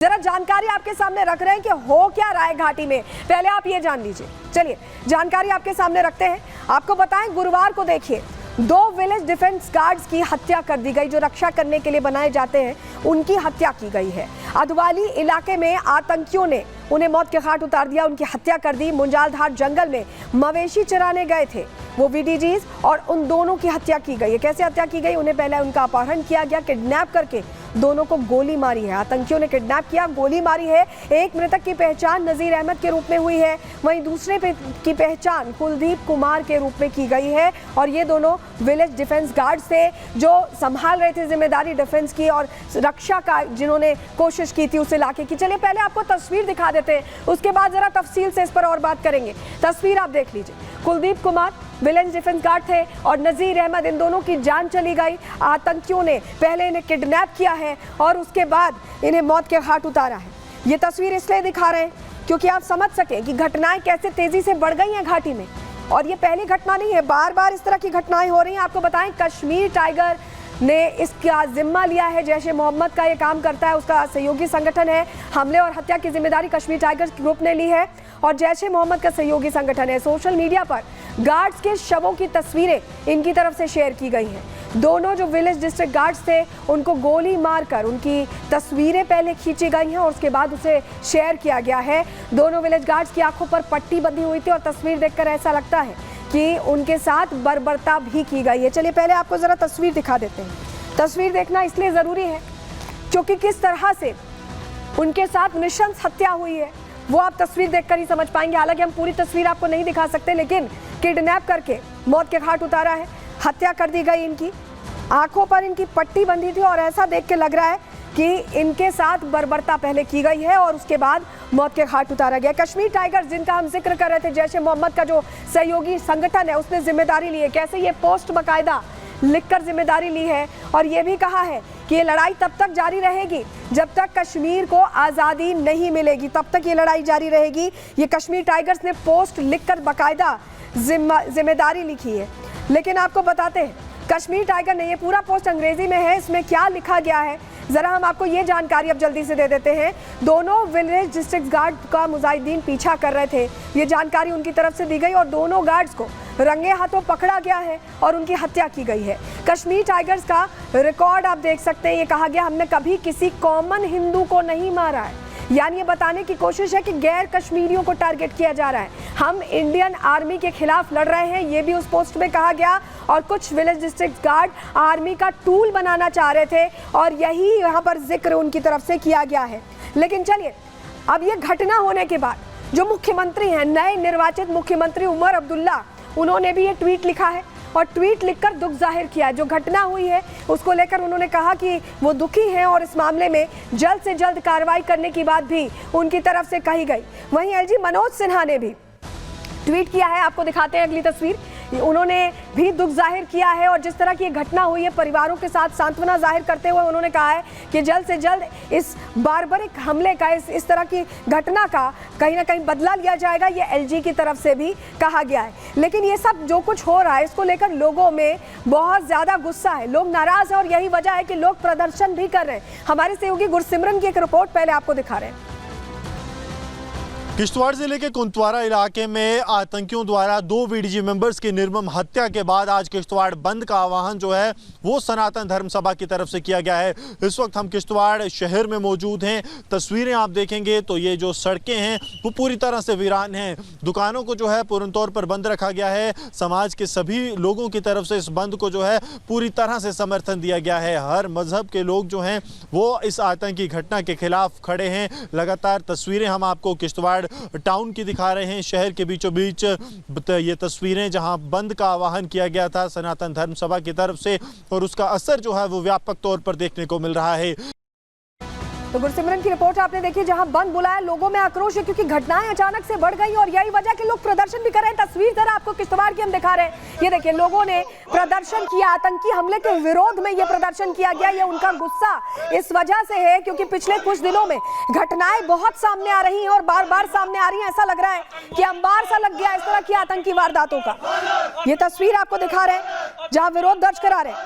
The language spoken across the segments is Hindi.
जरा जानकारी आपके सामने रख रहे हैं कि हो क्या रहा है घाटी में, पहले आप ये जान लीजिए। चलिए जानकारी आपके सामने रखते हैं। आपको बताएं, गुरुवार को देखिए 2 विलेज डिफेंस गार्ड्स की हत्या कर दी गई। जो रक्षा करने के लिए बनाए जाते हैं उनकी हत्या की गई है। अधवाली इलाके में आतंकियों ने उन्हें मौत के घाट उतार दिया, उनकी हत्या कर दी। मुंजालधार जंगल में मवेशी चराने गए थे वो वीडीजीज और उन दोनों की हत्या की गई है। कैसे हत्या की गई? उन्हें पहले उनका अपहरण किया गया, किडनैप करके दोनों को गोली मारी है। आतंकियों ने किडनैप किया, गोली मारी है। एक मृतक की पहचान नजीर अहमद के रूप में हुई है, वहीं दूसरे की पहचान कुलदीप कुमार के रूप में की गई है। और ये दोनों विलेज डिफेंस गार्ड्स थे जो संभाल रहे थे जिम्मेदारी डिफेंस की और रक्षा का, जिन्होंने कोशिश की थी उस इलाके की। चलिए पहले आपको तस्वीर दिखा देते हैं, उसके बाद जरा तफसील से इस पर और बात करेंगे। तस्वीर आप देख लीजिए। Kuldeep Kumar village defence guard थे और नजीर अहमद, इन दोनों की जान चली गई। आतंकियों ने पहले इन्हें किडनैप किया है और उसके बाद इन्हें मौत के घाट उतारा है। ये तस्वीर इसलिए दिखा रहे हैं क्योंकि आप समझ सकें कि घटनाएं कैसे तेजी से बढ़ गई हैं घाटी में। और ये पहली घटना नहीं है, बार बार इस तरह की घटनाएं हो रही हैं। आपको बताएं, कश्मीर टाइगर ने इसका जिम्मा लिया है। जैश-ए मोहम्मद का ये काम करता है, उसका सहयोगी संगठन है। हमले और हत्या की जिम्मेदारी कश्मीर टाइगर्स ग्रुप ने ली है और जैश-ए मोहम्मद का सहयोगी संगठन है। सोशल मीडिया पर गार्ड्स के शवों की तस्वीरें इनकी तरफ से शेयर की गई हैं। दोनों जो विलेज डिस्ट्रिक्ट गार्ड्स थे उनको गोली मारकर उनकी तस्वीरें पहले खींची गई हैं और उसके बाद उसे शेयर किया गया है। दोनों विलेज गार्ड्स की आंखों पर पट्टी बंधी हुई थी और तस्वीर देखकर ऐसा लगता है कि उनके साथ बर्बरता भी की गई है। चलिए पहले आपको जरा तस्वीर दिखा देते हैं। तस्वीर देखना इसलिए ज़रूरी है क्योंकि किस तरह से उनके साथ नृशंस हत्या हुई है वो आप तस्वीर देखकर ही समझ पाएंगे। हालांकि हम पूरी तस्वीर आपको नहीं दिखा सकते, लेकिन किडनैप करके मौत के घाट उतारा है, हत्या कर दी गई इनकी। आंखों पर इनकी पट्टी बंधी थी और ऐसा देख के लग रहा है कि इनके साथ बर्बरता पहले की गई है और उसके बाद मौत के घाट उतारा गया। कश्मीर टाइगर्स जिनका हम जिक्र कर रहे थे, जैश-ए मोहम्मद का जो सहयोगी संगठन है, उसने जिम्मेदारी ली है। कैसे? ये पोस्ट बाकायदा लिखकर जिम्मेदारी ली है और ये भी कहा है कि ये लड़ाई तब तक जारी रहेगी जब तक कश्मीर को आज़ादी नहीं मिलेगी, तब तक ये लड़ाई जारी रहेगी। ये कश्मीर टाइगर्स ने पोस्ट लिखकर बाकायदा जिम्मेदारी लिखी है। लेकिन आपको बताते हैं, कश्मीर टाइगर ने, ये पूरा पोस्ट अंग्रेजी में है, इसमें क्या लिखा गया है ज़रा हम आपको ये जानकारी अब जल्दी से दे देते हैं। दोनों विलेज डिस्ट्रिक्ट गार्ड का मुजाहिदीन पीछा कर रहे थे, ये जानकारी उनकी तरफ से दी गई और दोनों गार्ड्स को रंगे हाथों पकड़ा गया है और उनकी हत्या की गई है। कश्मीर टाइगर्स का रिकॉर्ड आप देख सकते हैं। ये कहा गया हमने कभी किसी कॉमन हिंदू को नहीं मारा है, यानी ये बताने की कोशिश है कि गैर कश्मीरियों को टारगेट किया जा रहा है। हम इंडियन आर्मी के खिलाफ लड़ रहे हैं, ये भी उस पोस्ट में कहा गया। और कुछ विलेज डिस्ट्रिक्ट गार्ड आर्मी का टूल बनाना चाह रहे थे और यही यहाँ पर जिक्र उनकी तरफ से किया गया है। लेकिन चलिए, अब ये घटना होने के बाद जो मुख्यमंत्री हैं, नए निर्वाचित मुख्यमंत्री उमर अब्दुल्ला, उन्होंने भी ये ट्वीट लिखा है और ट्वीट लिखकर दुख जाहिर किया है। जो घटना हुई है उसको लेकर उन्होंने कहा कि वो दुखी हैं और इस मामले में जल्द से जल्द कार्रवाई करने की बात भी उनकी तरफ से कही गई। वहीं एलजी मनोज सिन्हा ने भी ट्वीट किया है, आपको दिखाते हैं अगली तस्वीर। उन्होंने भी दुख जाहिर किया है और जिस तरह की ये घटना हुई है, परिवारों के साथ सांत्वना जाहिर करते हुए उन्होंने कहा है कि जल्द से जल्द इस बारबरिक हमले का, इस तरह की घटना का कहीं ना कहीं बदला लिया जाएगा। ये एलजी की तरफ से भी कहा गया है। लेकिन ये सब जो कुछ हो रहा है इसको लेकर लोगों में बहुत ज़्यादा गुस्सा है, लोग नाराज़ हैं और यही वजह है कि लोग प्रदर्शन भी कर रहे हैं। हमारे सहयोगी गुरसिमरन की एक रिपोर्ट पहले आपको दिखा रहे हैं। किश्तवाड़ जिले के कुंतवारा इलाके में आतंकियों द्वारा 2 वीडीजी मेंबर्स की निर्मम हत्या के बाद आज किश्तवाड़ बंद का आह्वान जो है वो सनातन धर्म सभा की तरफ से किया गया है। इस वक्त हम किश्तवाड़ शहर में मौजूद हैं। तस्वीरें आप देखेंगे तो ये जो सड़कें हैं वो पूरी तरह से वीरान हैं। दुकानों को जो है पूर्ण तौर पर बंद रखा गया है। समाज के सभी लोगों की तरफ से इस बंद को जो है पूरी तरह से समर्थन दिया गया है। हर मजहब के लोग जो हैं वो इस आतंकी घटना के खिलाफ खड़े हैं। लगातार तस्वीरें हम आपको किश्तवाड़ टाउन की दिखा रहे हैं, शहर के बीचों बीच ये तस्वीरें जहां बंद का आह्वान किया गया था सनातन धर्म सभा की तरफ से और उसका असर जो है वो व्यापक तौर पर देखने को मिल रहा है। तो गुरसिमरन की रिपोर्ट आपने देखी, जहां बंद बुलाया, लोगों में आक्रोश है क्योंकि घटनाएं अचानक से बढ़ गई और यही वजह कि लोग प्रदर्शन भी कर रहे हैं। तस्वीर जरा आपको किश्तवाड़ की हम दिखा रहे हैं। ये देखिए, लोगों ने प्रदर्शन किया, आतंकी हमले के विरोध में ये प्रदर्शन किया गया। ये उनका गुस्सा इस वजह से है क्योंकि पिछले कुछ दिनों में घटनाएं बहुत सामने आ रही हैं और बार बार सामने आ रही हैं। ऐसा लग रहा है कि अंबार सा लग गया इस तरह की आतंकी वारदातों का। ये तस्वीर आपको दिखा रहे हैं जहां विरोध दर्ज करा रहे हैं।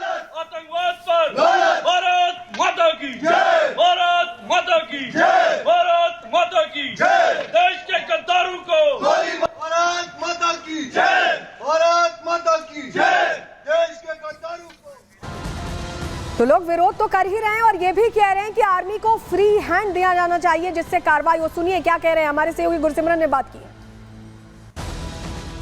माता की जय, भारत माता की जय, भारत माता की जय, देश के गद्दारों को भारत माता की जय, भारत माता की जय, देश के गद्दारों को। तो लोग विरोध तो कर ही रहे हैं और ये भी कह रहे हैं कि आर्मी को फ्री हैंड दिया जाना चाहिए जिससे कार्रवाई हो। सुनिए क्या कह रहे हैं, हमारे सहयोगी गुरसिमरन ने बात की है।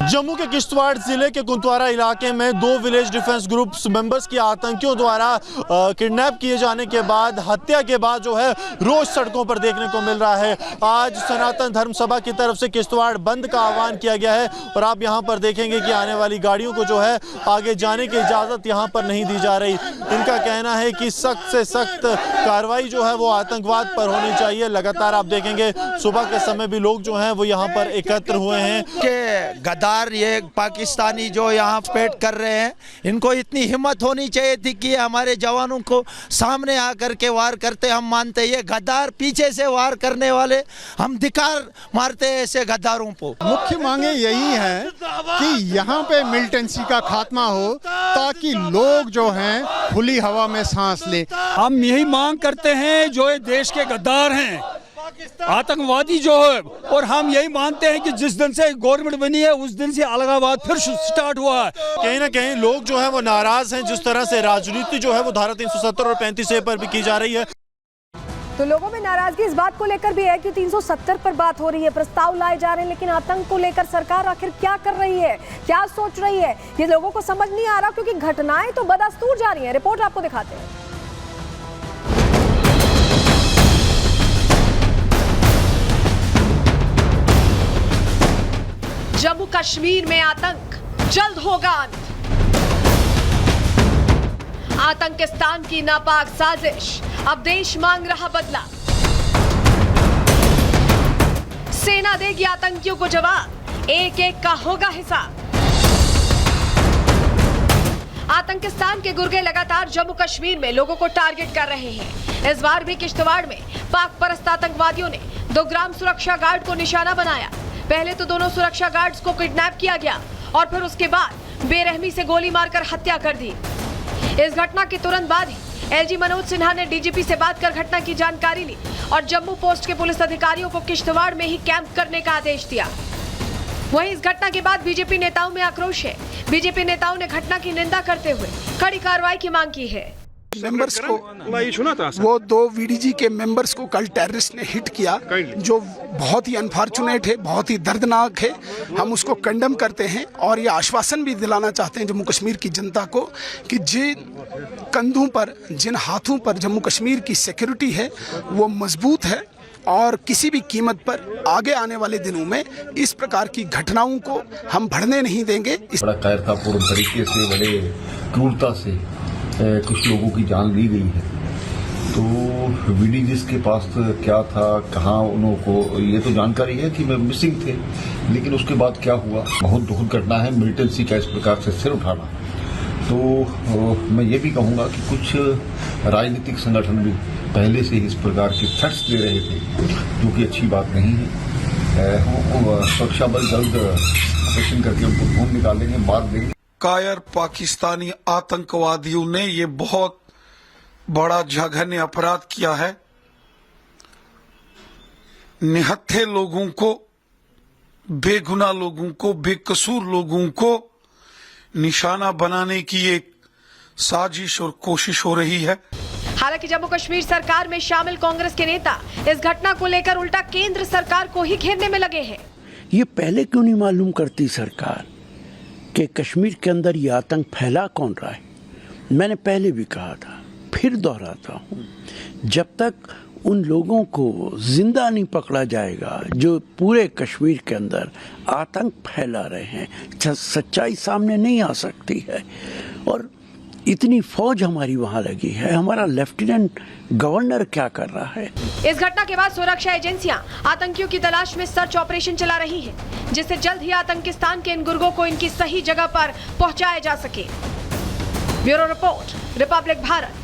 जम्मू के किश्तवाड़ जिले के कुंतवारा इलाके में 2 विलेज डिफेंस ग्रुप मेंबर्स की आतंकियों द्वारा किडनैप किए जाने के बाद हत्या के बाद जो है रोज सड़कों पर देखने को मिल रहा है। आज सनातन धर्म सभा की तरफ से किश्तवाड़ बंद का आह्वान किया गया है और आप यहां पर देखेंगे कि आने वाली गाड़ियों को जो है आगे जाने की इजाजत यहां पर नहीं दी जा रही। इनका कहना है कि सख्त से सख्त कार्रवाई जो है वो आतंकवाद पर होनी चाहिए। लगातार आप देखेंगे सुबह के समय भी लोग जो हैं वो यहाँ पर एकत्र हुए हैं के गद्दार ये पाकिस्तानी जो यहाँ पेट कर रहे हैं, इनको इतनी हिम्मत होनी चाहिए थी कि हमारे जवानों को सामने आकर के वार करते। हम मानते ये गद्दार पीछे से वार करने वाले, हम धिक्कार मारते हैं ऐसे गद्दारों को। मुख्य मांगे यही है कि यहाँ पे मिलिटेंसी का खात्मा हो ताकि लोग जो हैं खुली हवा में सांस लें। हम यही मांग करते हैं जो ये देश के गद्दार हैं, आतंकवादी जो है, और हम यही मानते हैं कि जिस दिन से गवर्नमेंट बनी है उस दिन से अलगाववाद फिर स्टार्ट हुआ है। कहीं ना कहीं लोग जो है वो नाराज हैं जिस तरह से राजनीति जो है वो धारा 370 और 35A पर भी की जा रही है। तो लोगों में नाराजगी इस बात को लेकर भी है कि 370 पर बात हो रही है, प्रस्ताव लाए जा रहे हैं, लेकिन आतंक को लेकर सरकार आखिर क्या कर रही है, क्या सोच रही है, ये लोगों को समझ नहीं आ रहा क्योंकि घटनाएं तो बदस्तूर जा रही हैं। रिपोर्ट आपको दिखाते हैं। जम्मू कश्मीर में आतंक जल्द होगा अंत। आतंकिस्तान की नापाक साजिश, अब देश मांग रहा बदला। सेना देगी आतंकियों को जवाब, एक एक का होगा हिसाब। आतंकिस्तान के गुर्गे लगातार जम्मू कश्मीर में लोगों को टारगेट कर रहे हैं। इस बार भी किश्तवाड़ में पाक परस्त आतंकवादियों ने 2 ग्राम सुरक्षा गार्ड को निशाना बनाया। पहले तो दोनों सुरक्षा गार्ड्स को किडनैप किया गया और फिर उसके बाद बेरहमी से गोली मारकर हत्या कर दी। इस घटना के तुरंत बाद ही एलजी मनोज सिन्हा ने डीजीपी से बात कर घटना की जानकारी ली और जम्मू पोस्ट के पुलिस अधिकारियों को किश्तवाड़ में ही कैंप करने का आदेश दिया। वहीं इस घटना के बाद बीजेपी नेताओं में आक्रोश है। बीजेपी नेताओं ने घटना की निंदा करते हुए कड़ी कार्रवाई की मांग की है। मेंबर्स को वो 2 वीडीजी के मेंबर्स को कल टेररिस्ट ने हिट किया, जो बहुत ही अनफॉर्चुनेट है, बहुत ही दर्दनाक है। हम उसको कंडेम करते हैं और ये आश्वासन भी दिलाना चाहते हैं जम्मू कश्मीर की जनता को कि जिन कंधों पर, जिन हाथों पर जम्मू कश्मीर की सिक्योरिटी है वो मजबूत है और किसी भी कीमत पर आगे आने वाले दिनों में इस प्रकार की घटनाओं को हम बढ़ने नहीं देंगे। बड़ा कायरतापूर्ण तरीके से, बड़े क्रूरता से कुछ लोगों की जान ली गई है। तो वीडीजीस के पास क्या था, कहाँ उन्हों को, ये तो जानकारी है कि वे मिसिंग थे, लेकिन उसके बाद क्या हुआ, बहुत दुखद घटना है। मिलिटेंसी का इस प्रकार से सिर उठाना, तो मैं ये भी कहूँगा कि कुछ राजनीतिक संगठन भी पहले से ही इस प्रकार के थ्रेट्स दे रहे थे, जो कि अच्छी बात नहीं है। सुरक्षा बल जल्द ऑपरेशन करके उनको ढूंढ निकालेंगे, मार देंगे। कायर पाकिस्तानी आतंकवादियों ने ये बहुत बड़ा जघन्य अपराध किया है। निहत्थे लोगों को, बेगुनाह लोगों को, बेकसूर लोगों को निशाना बनाने की एक साजिश और कोशिश हो रही है। हालांकि जम्मू कश्मीर सरकार में शामिल कांग्रेस के नेता इस घटना को लेकर उल्टा केंद्र सरकार को ही घेरने में लगे हैं। ये पहले क्यों नहीं मालूम करती सरकार कि कश्मीर के अंदर ये आतंक फैला कौन रहा है? मैंने पहले भी कहा था, फिर दोहराता हूँ, जब तक उन लोगों को जिंदा नहीं पकड़ा जाएगा जो पूरे कश्मीर के अंदर आतंक फैला रहे हैं, सच्चाई सामने नहीं आ सकती है। और इतनी फौज हमारी वहाँ लगी है, हमारा लेफ्टिनेंट गवर्नर क्या कर रहा है? इस घटना के बाद सुरक्षा एजेंसियां आतंकियों की तलाश में सर्च ऑपरेशन चला रही हैं, जिससे जल्द ही आतंकिस्तान के इन गुर्गों को इनकी सही जगह पर पहुंचाया जा सके। Bureau report, Republic Bharat.